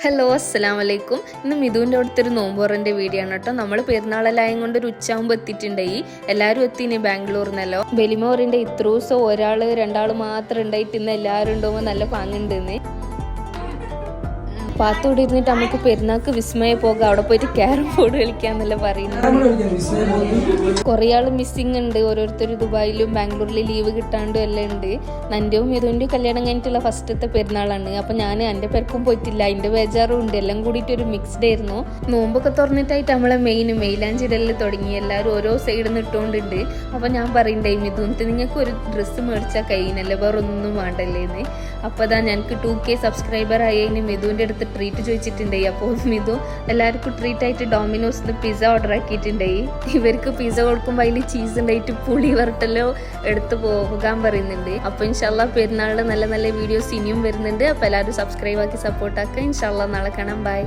Hello അസ്സലാമു അലൈക്കും. ഇന്ന് മിഥുവിൻ്റെ അടുത്തൊരു നോമ്പോറിൻ്റെ വീഡിയോ ആണ് കേട്ടോ. നമ്മൾ പെരുന്നാളെല്ലാം കൊണ്ട് ഒരു ഉച്ചയാകുമ്പോൾ എത്തിയിട്ടുണ്ടായി. എല്ലാവരും എത്തിനി ബാംഗ്ലൂരിന്നല്ലോ. ബെലിമോറിൻ്റെ ഇത്ര ദിവസം ഒരാൾ രണ്ടാൾ മാത്രം ഉണ്ടായിട്ട് ഇന്ന് എല്ലാവരും ഉണ്ടാകുമ്പോൾ നല്ല പാങ്ങുണ്ടെന്ന്. പാത്തോടെ ഇരുന്നിട്ട് നമുക്ക് പെരുന്നാൾക്ക് വിസ്മയ പോകാം, അവിടെ പോയിട്ട് ക്യാരം ബോർഡ് കളിക്കാന്നല്ല പറയുന്നത്. കുറേ ആൾ മിസ്സിങ് ഉണ്ട്, ഓരോരുത്തർ ദുബായിലും ബാംഗ്ലൂരിലും ലീവ് കിട്ടാണ്ടും എല്ലാം ഉണ്ട്. നന്റെയും ഇതുകൊണ്ടും കല്യാണം കഴിഞ്ഞിട്ടുള്ള ഫസ്റ്റത്തെ പെരുന്നാളാണ്. അപ്പം ഞാൻ എൻ്റെ പേർക്കും പോയിട്ടില്ല, അതിൻ്റെ ബേജാറും ഉണ്ട്. എല്ലാം കൂടിയിട്ട് ഒരു മിക്സ്ഡ് ആയിരുന്നു. നോമ്പൊക്കെ തുറന്നിട്ടായിട്ട് നമ്മളെ മെയിലാഞ്ചിടലിൽ തുടങ്ങി. എല്ലാവരും ഓരോ സൈഡിൽ നിന്ന് ഇട്ടുകൊണ്ടുണ്ട്. അപ്പം ഞാൻ പറയണ്ടായി മിഥുനത്ത് നിങ്ങൾക്ക് ഒരു ഡ്രസ്സ് മേടിച്ചാൽ കഴിയുന്നല്ലേ, വേറെ ഒന്നും വേണ്ടല്ലേന്ന്. അപ്പോൾ അതാ ഞങ്ങൾക്ക് 2K സബ്സ്ക്രൈബർ ആയതിന് മിഥുവിൻ്റെ അടുത്ത് ട്രീറ്റ് ചോദിച്ചിട്ടുണ്ടായി. അപ്പോൾ മിഥു എല്ലാവർക്കും ട്രീറ്റ് ആയിട്ട് ഡോമിനോസിന് പിസ്സ ഓർഡർ ആക്കിയിട്ടുണ്ടായി. ഇവർക്ക് പിസ്സ കൊടുക്കുമ്പോൾ അതിൽ ചീസ് ഉണ്ടായിട്ട് പുളി വരട്ടല്ലോ എടുത്ത് പോകാൻ പറയുന്നുണ്ട്. അപ്പോൾ ഇൻഷാല്ലാ പെരുന്നാളിൽ നല്ല നല്ല വീഡിയോസ് ഇനിയും വരുന്നുണ്ട്. അപ്പോൾ എല്ലാവരും സബ്സ്ക്രൈബ് ആക്കി സപ്പോർട്ട് ആക്കുക. ഇൻഷാല്ലാ നാളെ കാണാം. ബൈ.